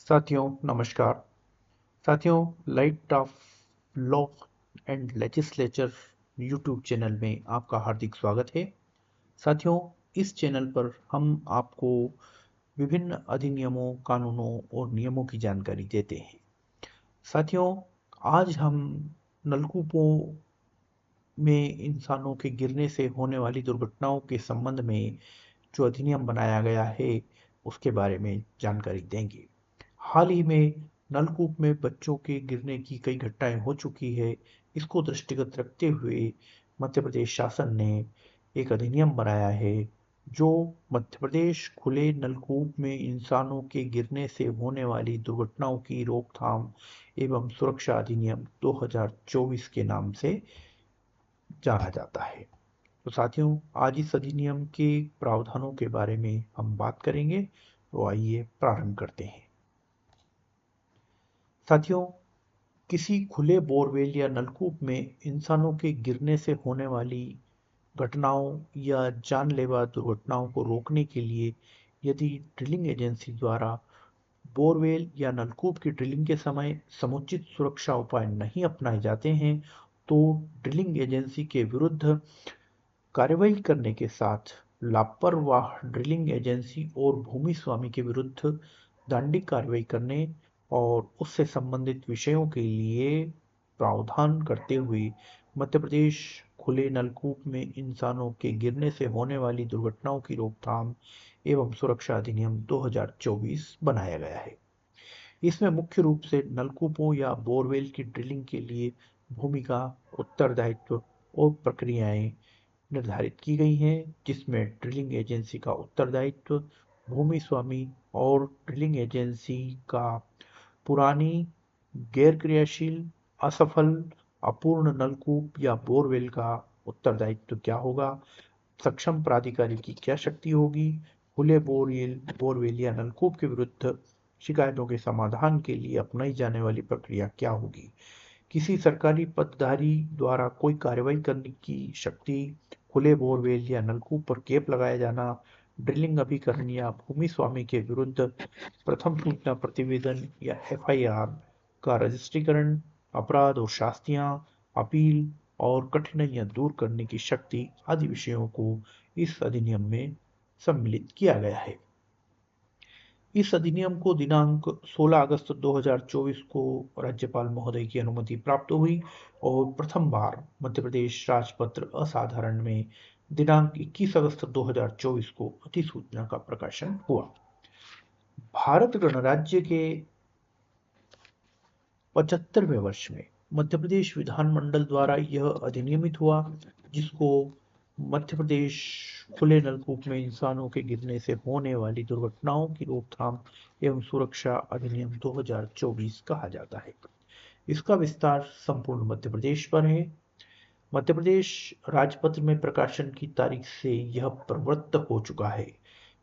साथियों नमस्कार। साथियों, light of law and legislature YouTube channel में आपका हार्दिक स्वागत है। साथियों, इस चैनल पर हम आपको विभिन्न अधिनियमों, कानूनों और नियमों की जानकारी देते हैं। साथियों, आज हम नलकूपों में इंसानों के गिरने से होने वाली दुर्घटनाओं के संबंध में जो अधिनियम बनाया गया है उसके बारे में जानकारी देंगे। हाल ही में नलकूप में बच्चों के गिरने की कई घटनाएं हो चुकी है। इसको दृष्टिगत रखते हुए मध्य प्रदेश शासन ने एक अधिनियम बनाया है जो मध्य प्रदेश खुले नलकूप में इंसानों के गिरने से होने वाली दुर्घटनाओं की रोकथाम एवं सुरक्षा अधिनियम 2024 के नाम से जाना जाता है। तो साथियों, आज इस अधिनियम के प्रावधानों के बारे में हम बात करेंगे। तो आइए प्रारंभ करते हैं। साथियों, किसी खुले बोरवेल या नलकूप में इंसानों के गिरने से होने वाली घटनाओं या जानलेवा दुर्घटनाओं को रोकने के लिए यदि ड्रिलिंग एजेंसी द्वारा बोरवेल या नलकूप की ड्रिलिंग के समय समुचित सुरक्षा उपाय नहीं अपनाए जाते हैं तो ड्रिलिंग एजेंसी के विरुद्ध कार्रवाई करने के साथ लापरवाह ड्रिलिंग एजेंसी और भूमि स्वामी के विरुद्ध दंडिक कार्रवाई करने और उससे संबंधित विषयों के लिए प्रावधान करते हुए मध्य प्रदेश खुले नलकूप में इंसानों के गिरने से होने वाली दुर्घटनाओं की रोकथाम एवं सुरक्षा अधिनियम 2024 बनाया गया है। इसमें मुख्य रूप से नलकूपों या बोरवेल की ड्रिलिंग के लिए भूमिका, उत्तरदायित्व और प्रक्रियाएं निर्धारित की गई हैं, जिसमें ड्रिलिंग एजेंसी का उत्तरदायित्व, भूमि स्वामी और ड्रिलिंग एजेंसी का पुरानी, गैर क्रियाशील, असफल, अपूर्ण नलकूप या बोरवेल का उत्तरदायित्व क्या होगा, सक्षम प्राधिकारी की क्या शक्ति होगी, खुले बोरवेल या नलकूप के विरुद्ध शिकायतों के समाधान के लिए अपनाई जाने वाली प्रक्रिया क्या होगी, किसी सरकारी पदधारी द्वारा कोई कार्रवाई करने की शक्ति, खुले बोरवेल या नलकूप पर कैप लगाया जाना, ड्रिलिंग अभिकरण या भूमि स्वामी के विरुद्ध प्रथम सूचना प्रतिवेदन या एफआईआर का रजिस्ट्रीकरण, अपराध और शास्तियां, अपील और कठिनाइयां दूर करने की शक्ति आदि विषयों को इस अधिनियम में सम्मिलित किया गया है। इस अधिनियम को दिनांक 16 अगस्त 2024 को राज्यपाल महोदय की अनुमति प्राप्त हुई और प्रथम बार मध्य प्रदेश राजपत्र असाधारण में दिनांक 21 अगस्त 2024 को अधिसूचना का प्रकाशन हुआ। भारत गणराज्य के 75वें वर्ष में मध्य प्रदेश विधानमंडल द्वारा यह अधिनियमित हुआ, जिसको मध्य प्रदेश खुले नलकूप में इंसानों के गिरने से होने वाली दुर्घटनाओं की रोकथाम एवं सुरक्षा अधिनियम 2024 कहा जाता है। इसका विस्तार संपूर्ण मध्य प्रदेश पर है। मध्य प्रदेश राजपत्र में प्रकाशन की तारीख से यह प्रवृत्त हो चुका है।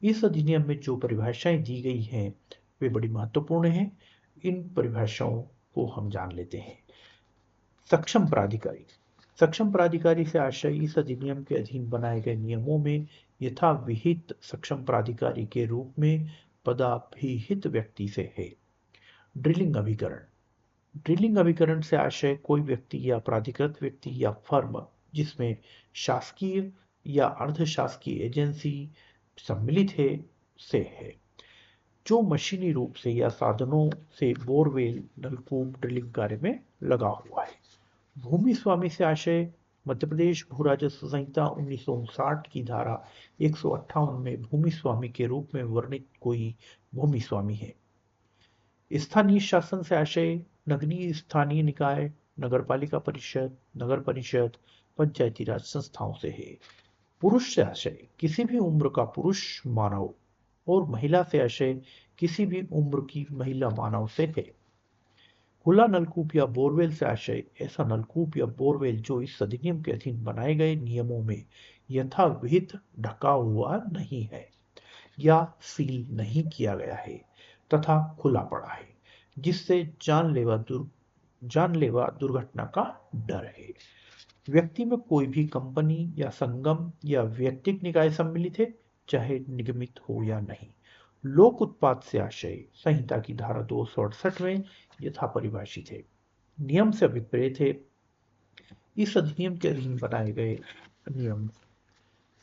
इस अधिनियम में जो परिभाषाएं दी गई हैं वे बड़ी महत्वपूर्ण हैं। इन परिभाषाओं को हम जान लेते हैं। सक्षम प्राधिकारी। सक्षम प्राधिकारी से आशय इस अधिनियम के अधीन बनाए गए नियमों में यथाविहित सक्षम प्राधिकारी के रूप में पदाभिहित व्यक्ति से है। ड्रिलिंग अभिकरण। ड्रिलिंग अभिकरण से आशय कोई व्यक्ति या प्राधिकृत व्यक्ति या फर्म जिसमें शासकीय या अर्धशासकीय एजेंसी सम्मिलित है से है, जो मशीनी रूप से या साधनों से बोरवेल नलकूप ड्रिलिंग कार्य में लगा हुआ है। भूमि स्वामी से आशय मध्य प्रदेश भू राजस्व संहिता 1959 की धारा 158 में भूमि स्वामी के रूप में वर्णित कोई भूमि स्वामी है। स्थानीय शासन से आशय नगरीय स्थानीय निकाय, नगरपालिका परिषद, नगर परिषद, पंचायती राज संस्थाओं से है। पुरुष से आशय किसी भी उम्र का पुरुष मानव और महिला से आशय किसी भी उम्र की महिला मानव से है। खुला नलकूप या बोरवेल से आशय ऐसा नलकूप या बोरवेल जो इस अधिनियम के अधीन बनाए गए नियमों में यथाविहित ढका हुआ नहीं है या सील नहीं किया गया है तथा खुला पड़ा है, जिससे जानलेवा दुर्घटना का डर है। व्यक्ति में कोई भी कंपनी या संगम या व्यक्तिक निकाय सम्मिलित है, चाहे निगमित हो या नहीं। लोक उत्पाद से आशय संहिता की धारा 268 में यथा परिभाषित है। नियम से अभिप्रेत है। इस अधिनियम के अधीन बनाए गए नियम।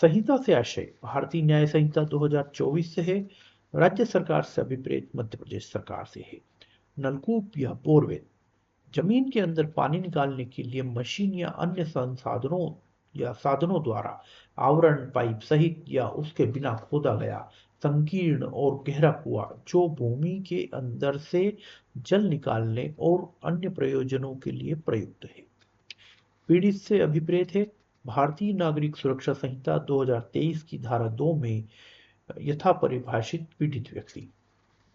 संहिता से आशय भारतीय न्याय संहिता 2024 से है। राज्य सरकार से अभिप्रेत मध्य प्रदेश सरकार से है। नलकूप या बोरवेल जमीन के अंदर पानी निकालने के लिए मशीन या अन्य संसाधनों या साधनों द्वारा आवरण पाइप सहित या उसके बिना खोदा गया संकीर्ण और गहरा कुआं जो भूमि के अंदर से जल निकालने और अन्य प्रयोजनों के लिए प्रयुक्त है। पीड़ित से अभिप्रेत है। भारतीय नागरिक सुरक्षा संहिता 2023 की धारा 2 में यथा परिभाषित पीड़ित व्यक्ति।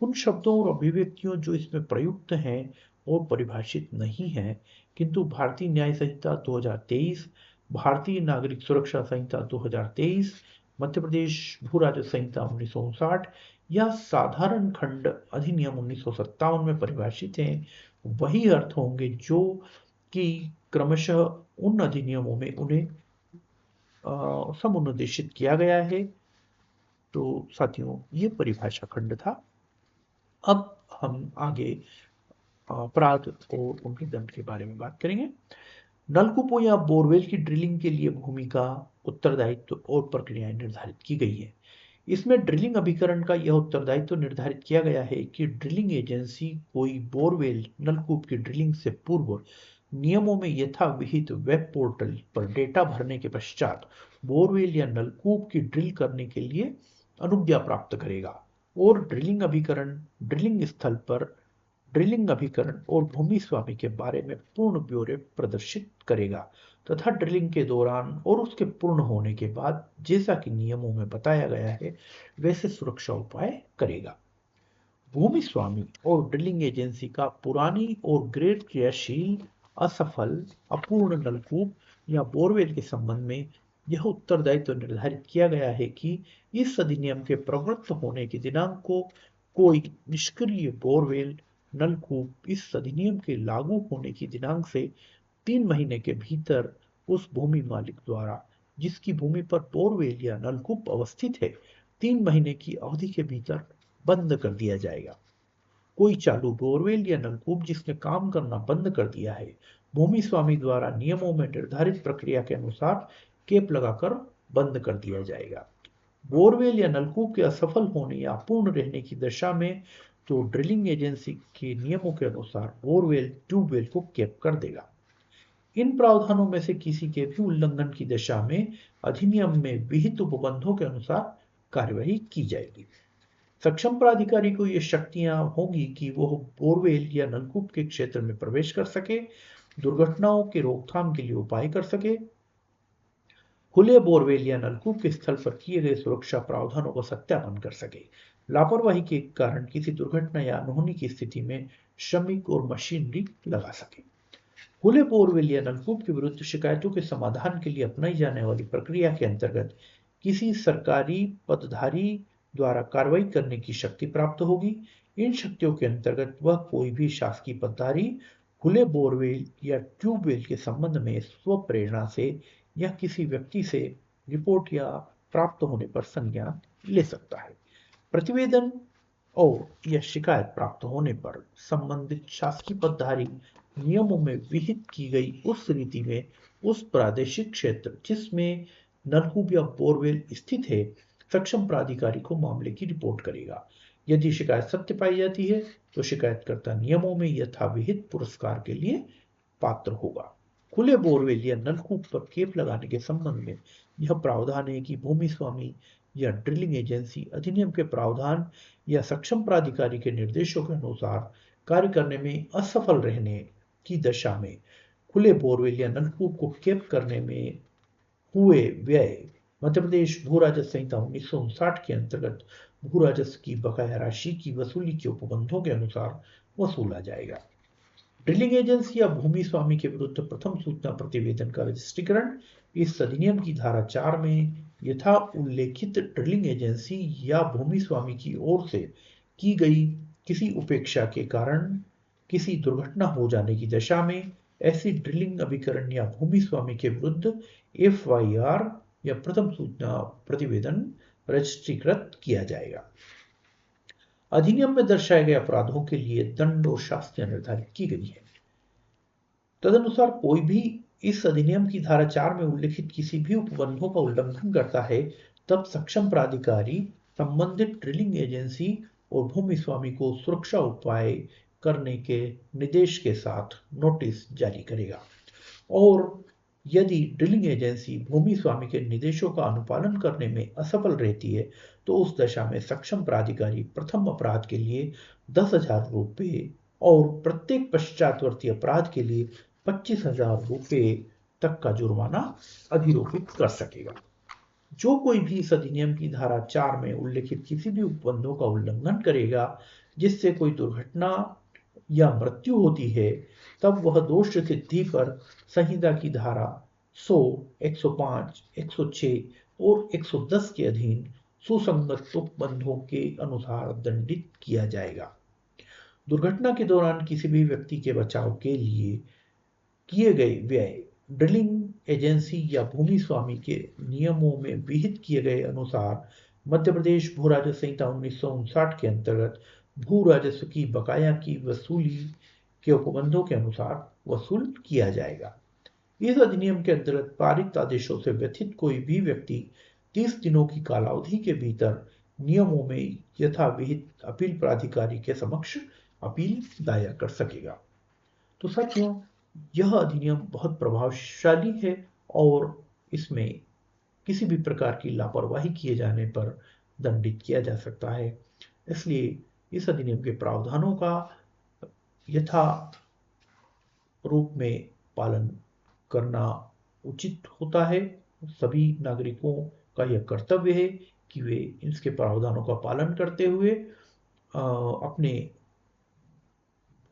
उन शब्दों और अभिव्यक्तियों जो इसमें प्रयुक्त हैं और परिभाषित नहीं हैं, किंतु भारतीय न्याय संहिता 2023, भारतीय नागरिक सुरक्षा संहिता 2023, मध्य प्रदेश भू राजस्व संहिता 1959 या साधारण खंड अधिनियम 1957 में परिभाषित हैं, वही अर्थ होंगे जो कि क्रमशः उन अधिनियमों में उन्हें समुन्निदेशित किया गया है। तो साथियों, ये परिभाषा खंड था। अब हम आगे अपराध और उनके दंड के बारे में बात करेंगे। नलकूपों या बोरवेल की ड्रिलिंग के लिए भूमि का उत्तरदायित्व और प्रक्रियाएं निर्धारित की गई है। इसमें ड्रिलिंग अभिकरण का यह उत्तरदायित्व निर्धारित किया गया है कि ड्रिलिंग एजेंसी कोई बोरवेल नलकूप की ड्रिलिंग से पूर्व नियमों में यथाविहित वेब पोर्टल पर डेटा भरने के पश्चात बोरवेल या नलकूप की ड्रिल करने के लिए अनुज्ञा प्राप्त करेगा और ड्रिलिंग स्थल पर ड्रिलिंग अभिकरण और भूमि स्वामी के बारे में पूर्ण ब्यौरे प्रदर्शित करेगा तथा ड्रिलिंग के दौरान और उसके पूर्ण होने के बाद जैसा कि नियमों में बताया गया है वैसे सुरक्षा उपाय करेगा। भूमि स्वामी और ड्रिलिंग एजेंसी का पुरानी और गैर क्रियाशील असफल अपूर्ण नलकूप या बोरवेल के संबंध में यह उत्तरदायित्व निर्धारित किया गया है कि इस अधिनियम के प्रवृत्त होने के दिनांक को कोई निष्क्रिय बोरवेल नलकूप इस अधिनियम के लागू होने की दिनांक से 3 महीने के भीतर उस भूमि मालिक द्वारा जिसकी भूमि पर बोरवेल या नलकूप अवस्थित है 3 महीने की अवधि के भीतर बंद कर दिया जाएगा। कोई चालू बोरवेल या नलकूप जिसने काम करना बंद कर दिया है भूमि स्वामी द्वारा नियमों में निर्धारित प्रक्रिया के अनुसार केप लगाकर बंद कर दिया जाएगा। बोरवेल या नलकूप के असफल होने या अपूर्ण रहने की दशा में तो ड्रिलिंग एजेंसी के नियमों के अनुसार बोरवेल ट्यूबवेल को केप कर देगा। इन प्रावधानों में से किसी के भी उल्लंघन की दशा में अधिनियम में विहित उपबंधों के अनुसार कार्यवाही की जाएगी। सक्षम प्राधिकारी को ये शक्तियां होंगी कि वह बोरवेल या नलकूप के क्षेत्र में प्रवेश कर सके, दुर्घटनाओं के रोकथाम के लिए उपाय कर सके, खुले बोरवेल या नलकूप के स्थल पर किए गए सुरक्षा प्रावधानों का सत्यापन कर सके, लापरवाही के कारण किसी दुर्घटना या अनहोनी की स्थिति में श्रमिक और मशीनरी लगा सके। खुले बोरवेल या नलकूप के विरुद्ध शिकायतों के समाधान के लिए अपनाई जाने वाली प्रक्रिया के अंतर्गत किसी सरकारी पदधारी द्वारा कार्रवाई करने की शक्ति प्राप्त होगी। इन शक्तियों के अंतर्गत वह कोई भी शासकीय पदधारी खुले बोरवेल या ट्यूबवेल के संबंध में स्व प्रेरणा से या किसी व्यक्ति से रिपोर्ट या प्राप्त होने पर संज्ञान ले सकता है। प्रतिवेदन और या शिकायत प्राप्त होने पर संबंधित शासकीय पदधारी नियमों में विहित की गई उस रीति में उस प्रादेशिक क्षेत्र जिसमें नलकूप या बोरवेल स्थित है सक्षम प्राधिकारी को मामले की रिपोर्ट करेगा। यदि शिकायत सत्य पाई जाती है तो शिकायतकर्ता नियमों में यथाविहित पुरस्कार के लिए पात्र होगा। खुले बोरवेल या नलकूप पर केप लगाने के संबंध में यह प्रावधान है कि भूमि स्वामी या ड्रिलिंग एजेंसी अधिनियम के प्रावधान या सक्षम प्राधिकारी के निर्देशों के अनुसार कार्य करने में असफल रहने की दशा में खुले बोरवेल या नलकूप को केप करने में हुए व्यय मध्य प्रदेश भू राजस्व संहिता 1959 के अंतर्गत भू राजस्व की बकाया राशि की वसूली के उपबंधों के अनुसार वसूला जाएगा। ड्रिलिंग एजेंसी या भूमि स्वामी के विरुद्ध प्रथम सूचना प्रतिवेदन का रजिस्ट्रीकरण इस अधिनियम की धारा 4 में यथा उल्लेखित ड्रिलिंग एजेंसी या भूमि स्वामी की ओर से की गई किसी उपेक्षा के कारण किसी दुर्घटना हो जाने की दशा में ऐसी ड्रिलिंग अभिकरण या भूमि स्वामी के विरुद्ध FYR या प्रथम सूचना प्रतिवेदन रजिस्ट्रीकृत किया जाएगा। अधिनियम में दर्शाए गए अपराधों के लिए दंड और शास्तियां निर्धारित की गई है। तदनुसार कोई भी इस अधिनियम की धारा 4 में उल्लिखित किसी भी उपबंधों का उल्लंघन करता है, तब सक्षम प्राधिकारी संबंधित ड्रिलिंग एजेंसी और भूमि स्वामी को सुरक्षा उपाय करने के निर्देश के साथ नोटिस जारी करेगा। और यदि ड्रिलिंग एजेंसी भूमि स्वामी के निर्देशों का अनुपालन करने में असफल रहती है, तो उस दशा में सक्षम प्राधिकारी प्रथम अपराध के लिए 10,000 रुपये और प्रत्येक पश्चातवर्ती अपराध के लिए 25,000 रुपये तक का जुर्माना अधिरोपित कर सकेगा। जो कोई भी इस अधिनियम की धारा 4 में उल्लिखित किसी भी उपबंधों का उल्लंघन करेगा जिससे कोई दुर्घटना या मृत्यु होती है, तब वह दोष सिद्धि पर संहिता की धारा 100, 105, 106 और 110 के अधीन सुसंगत उपबंधों के अनुसार दंडित किया जाएगा। दुर्घटना के दौरान किसी भी व्यक्ति के बचाव के लिए किए गए व्यय ड्रिलिंग एजेंसी या भूमि स्वामी के नियमों में विहित किए गए अनुसार मध्य प्रदेश भू राजस्व संहिता 1959 के अंतर्गत भू राजस्व की बकाया की वसूली के उपबंधों के अनुसार वसूल किया जाएगा। इस अधिनियम के अंतर्गत पारित आदेशों से व्यथित कोई भी व्यक्ति 30 दिनों की कालावधि के भीतर नियमों में यथाविहित अपील प्राधिकारी के समक्ष अपील दायर कर सकेगा। तो साथियों, यह अधिनियम बहुत प्रभावशाली है और इसमें किसी भी प्रकार की लापरवाही किए जाने पर दंडित किया जा सकता है। इसलिए इस अधिनियम के प्रावधानों का यथा रूप में पालन करना उचित होता है। सभी नागरिकों का यह कर्तव्य है कि वे इसके प्रावधानों का पालन करते हुए अपने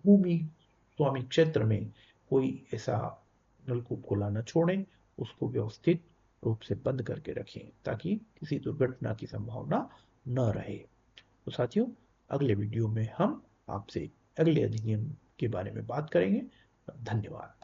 भूमि स्वामी क्षेत्र में कोई ऐसा नलकूप खुला न छोड़ें, उसको व्यवस्थित रूप से बंद करके रखें ताकि किसी दुर्घटना की संभावना न रहे। तो साथियों, अगले वीडियो में हम आपसे अगले अधिनियम के बारे में बात करेंगे। धन्यवाद।